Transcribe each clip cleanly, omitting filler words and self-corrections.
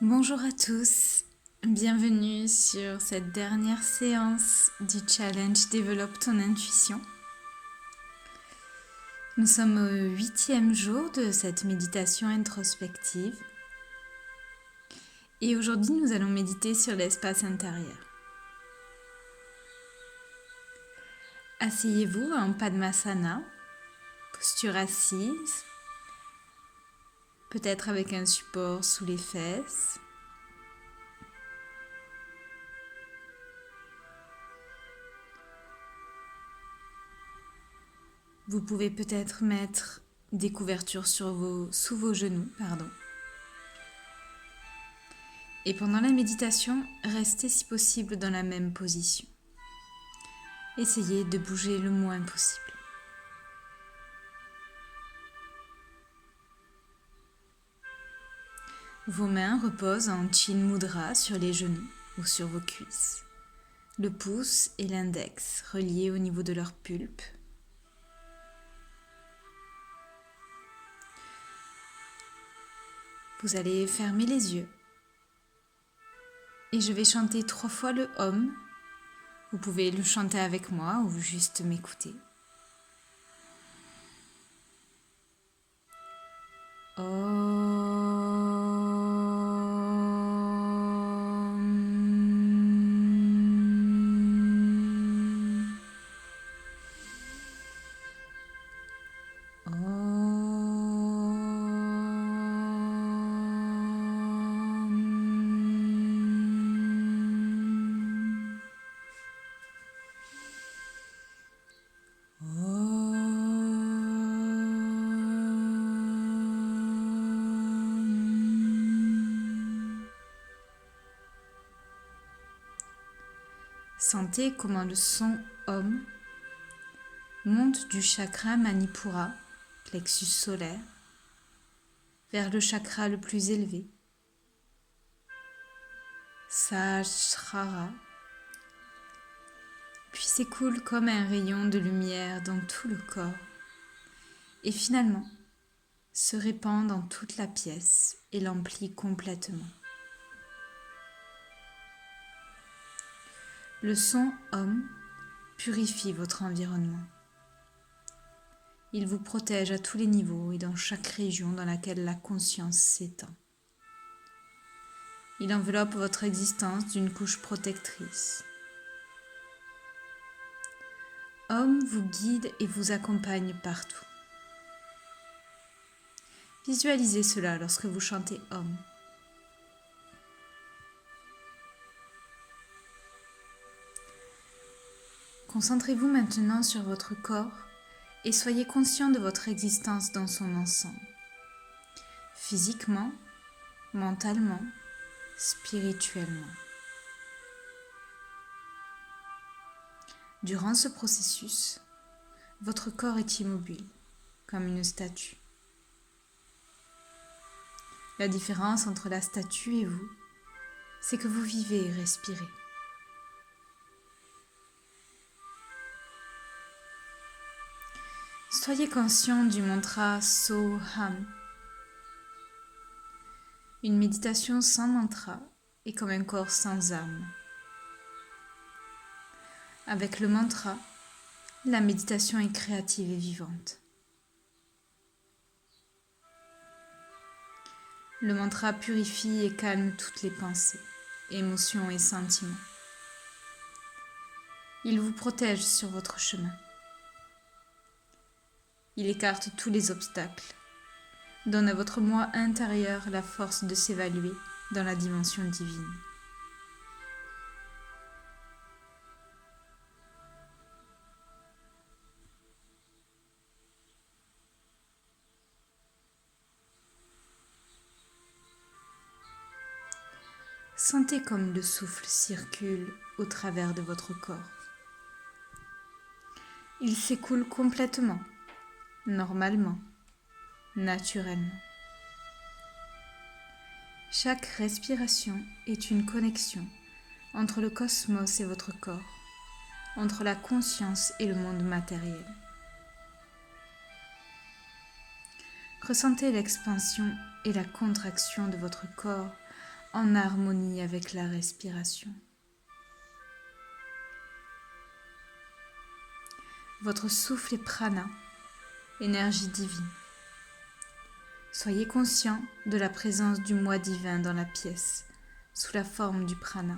Bonjour à tous, bienvenue sur cette dernière séance du challenge Développe ton intuition. Nous sommes au 8e jour de cette méditation introspective et aujourd'hui nous allons méditer sur l'espace intérieur. Asseyez-vous en Padmasana, posture assise, peut-être avec un support sous les fesses. Vous pouvez peut-être mettre des couvertures sous vos genoux. Et pendant la méditation, restez si possible dans la même position. Essayez de bouger le moins possible. Vos mains reposent en Chin Mudra sur les genoux ou sur vos cuisses. Le pouce et l'index reliés au niveau de leur pulpe. Vous allez fermer les yeux. Et je vais chanter 3 fois le Om. Vous pouvez le chanter avec moi ou juste m'écouter. Sentez comment le son Om monte du chakra Manipura, plexus solaire, vers le chakra le plus élevé, Sahasrara, puis s'écoule comme un rayon de lumière dans tout le corps et finalement se répand dans toute la pièce et l'emplit complètement. Le son Om purifie votre environnement. Il vous protège à tous les niveaux et dans chaque région dans laquelle la conscience s'étend. Il enveloppe votre existence d'une couche protectrice. Om vous guide et vous accompagne partout. Visualisez cela lorsque vous chantez Om. Concentrez-vous maintenant sur votre corps et soyez conscient de votre existence dans son ensemble. Physiquement, mentalement, spirituellement. Durant ce processus, votre corps est immobile, comme une statue. La différence entre la statue et vous, c'est que vous vivez et respirez. Soyez conscient du mantra Soham. Une méditation sans mantra est comme un corps sans âme. Avec le mantra, la méditation est créative et vivante. Le mantra purifie et calme toutes les pensées, émotions et sentiments. Il vous protège sur votre chemin. Il écarte tous les obstacles, donne à votre moi intérieur la force de s'évaluer dans la dimension divine. Sentez comme le souffle circule au travers de votre corps. Il s'écoule complètement, normalement, naturellement. Chaque respiration est une connexion entre le cosmos et votre corps, entre la conscience et le monde matériel. Ressentez l'expansion et la contraction de votre corps en harmonie avec la respiration. Votre souffle est prana, énergie divine. Soyez conscient de la présence du moi divin dans la pièce, sous la forme du prana.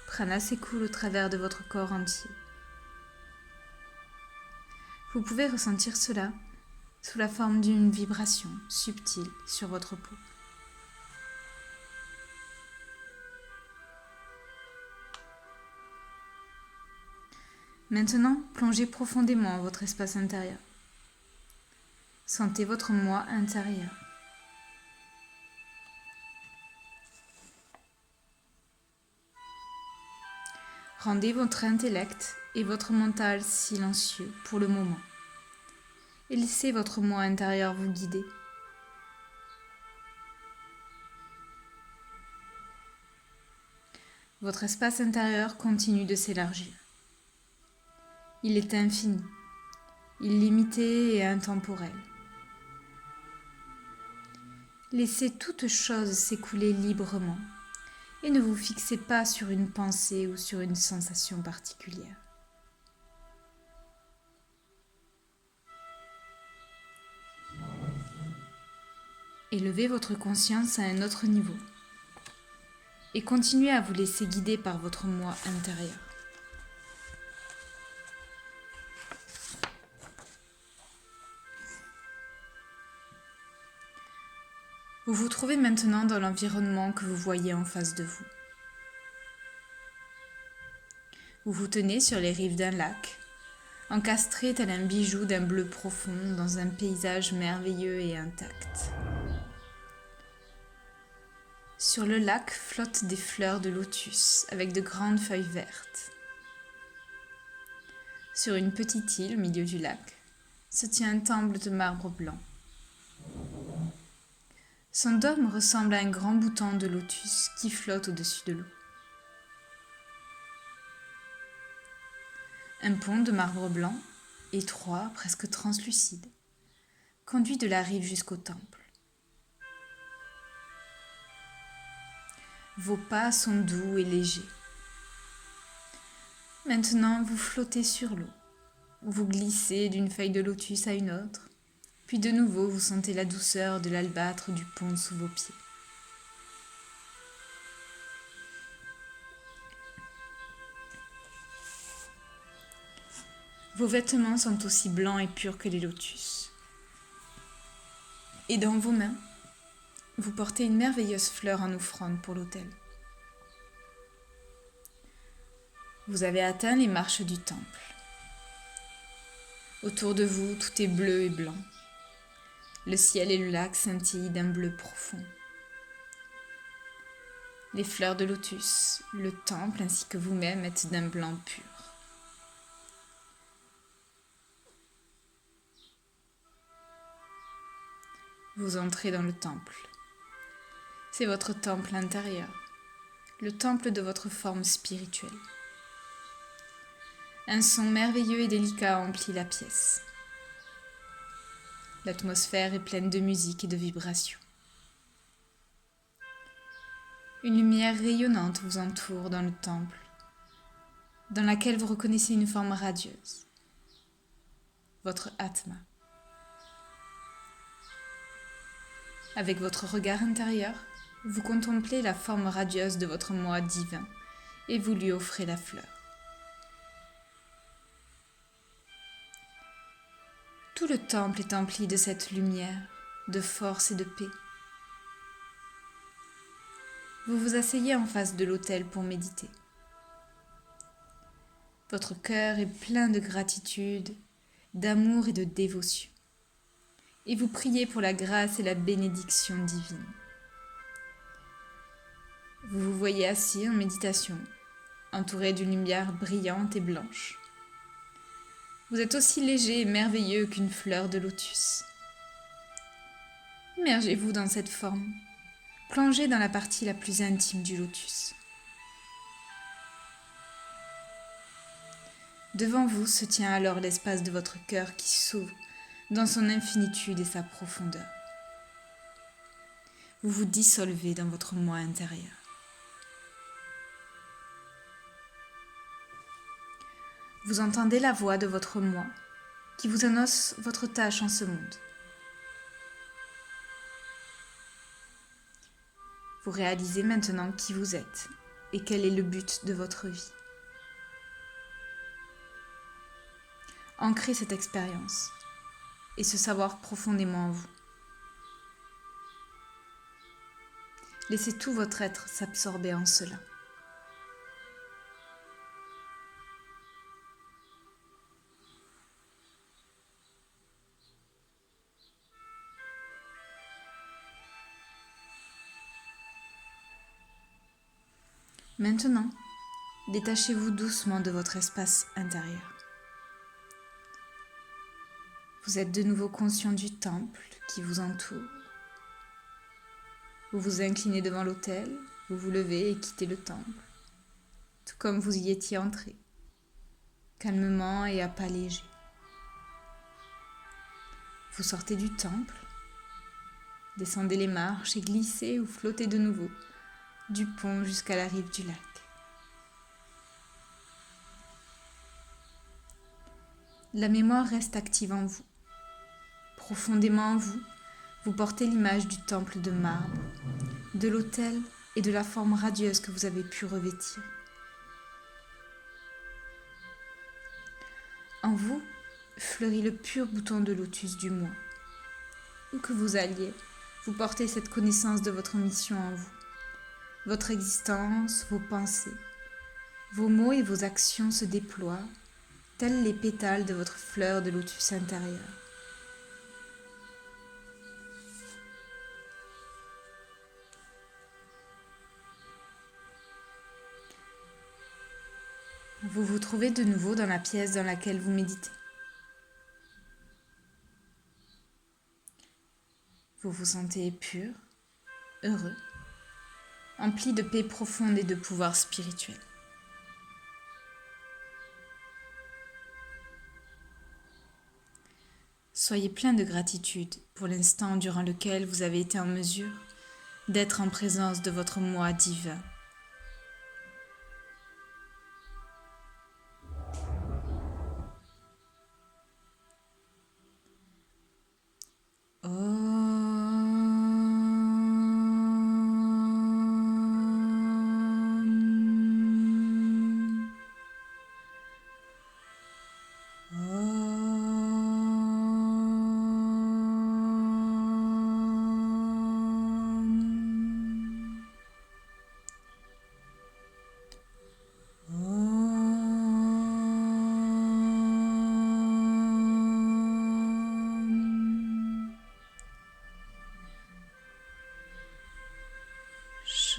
Prana s'écoule au travers de votre corps entier. Vous pouvez ressentir cela sous la forme d'une vibration subtile sur votre peau. Maintenant, plongez profondément dans votre espace intérieur. Sentez votre moi intérieur. Rendez votre intellect et votre mental silencieux pour le moment et laissez votre moi intérieur vous guider. Votre espace intérieur continue de s'élargir. Il est infini, illimité et intemporel. Laissez toute chose s'écouler librement et ne vous fixez pas sur une pensée ou sur une sensation particulière. Élevez votre conscience à un autre niveau et continuez à vous laisser guider par votre moi intérieur. Vous vous trouvez maintenant dans l'environnement que vous voyez en face de vous. Vous vous tenez sur les rives d'un lac, encastré tel un bijou d'un bleu profond dans un paysage merveilleux et intact. Sur le lac flottent des fleurs de lotus avec de grandes feuilles vertes. Sur une petite île au milieu du lac se tient un temple de marbre blanc. Son dôme ressemble à un grand bouton de lotus qui flotte au-dessus de l'eau. Un pont de marbre blanc, étroit, presque translucide, conduit de la rive jusqu'au temple. Vos pas sont doux et légers. Maintenant, vous flottez sur l'eau. Vous glissez d'une feuille de lotus à une autre, puis de nouveau vous sentez la douceur de l'albâtre du pont sous vos pieds. Vos vêtements sont aussi blancs et purs que les lotus. Et dans vos mains, vous portez une merveilleuse fleur en offrande pour l'autel. Vous avez atteint les marches du temple. Autour de vous, tout est bleu et blanc. Le ciel et le lac scintillent d'un bleu profond. Les fleurs de lotus, le temple ainsi que vous-même êtes d'un blanc pur. Vous entrez dans le temple. C'est votre temple intérieur, le temple de votre forme spirituelle. Un son merveilleux et délicat emplit la pièce. L'atmosphère est pleine de musique et de vibrations. Une lumière rayonnante vous entoure dans le temple, dans laquelle vous reconnaissez une forme radieuse, votre Atma. Avec votre regard intérieur, vous contemplez la forme radieuse de votre moi divin et vous lui offrez la fleur. Tout le temple est empli de cette lumière, de force et de paix. Vous vous asseyez en face de l'autel pour méditer. Votre cœur est plein de gratitude, d'amour et de dévotion. Et vous priez pour la grâce et la bénédiction divine. Vous vous voyez assis en méditation, entouré d'une lumière brillante et blanche. Vous êtes aussi léger et merveilleux qu'une fleur de lotus. Immergez-vous dans cette forme. Plongez dans la partie la plus intime du lotus. Devant vous se tient alors l'espace de votre cœur qui s'ouvre dans son infinitude et sa profondeur. vous vous dissolvez dans votre moi intérieur. Vous entendez la voix de votre moi qui vous annonce votre tâche en ce monde. Vous réalisez maintenant qui vous êtes et quel est le but de votre vie. Ancrez cette expérience et ce savoir profondément en vous. Laissez tout votre être s'absorber en cela. Maintenant, détachez-vous doucement de votre espace intérieur. Vous êtes de nouveau conscient du temple qui vous entoure. Vous vous inclinez devant l'autel, vous vous levez et quittez le temple, tout comme vous y étiez entré, calmement et à pas légers. Vous sortez du temple, descendez les marches et glissez ou flottez de nouveau du pont jusqu'à la rive du lac. La mémoire reste active en vous. Profondément en vous, vous portez l'image du temple de marbre, de l'autel et de la forme radieuse que vous avez pu revêtir. En vous fleurit le pur bouton de lotus du moi. Où que vous alliez, vous portez cette connaissance de votre mission en vous. Votre existence, vos pensées, vos mots et vos actions se déploient, tels les pétales de votre fleur de lotus intérieur. Vous vous trouvez de nouveau dans la pièce dans laquelle vous méditez. Vous vous sentez pur, heureux, empli de paix profonde et de pouvoir spirituel. Soyez plein de gratitude pour l'instant durant lequel vous avez été en mesure d'être en présence de votre moi divin.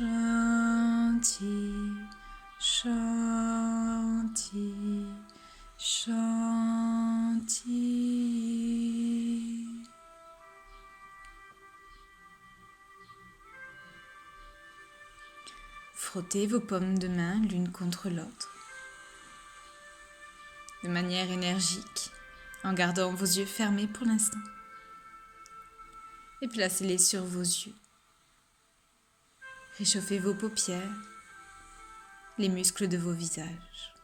Shanti, Shanti, Shanti. Frottez vos paumes de main l'une contre l'autre, de manière énergique, en gardant vos yeux fermés pour l'instant. Et placez-les sur vos yeux. Réchauffez vos paupières, les muscles de vos visages.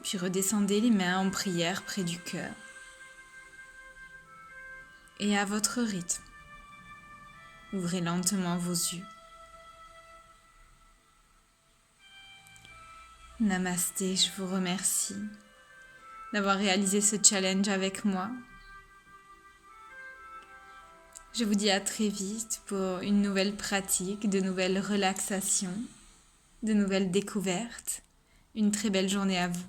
Puis redescendez les mains en prière près du cœur. Et à votre rythme, ouvrez lentement vos yeux. Namasté, je vous remercie d'avoir réalisé ce challenge avec moi. Je vous dis à très vite pour une nouvelle pratique, de nouvelles relaxations, de nouvelles découvertes. Une très belle journée à vous.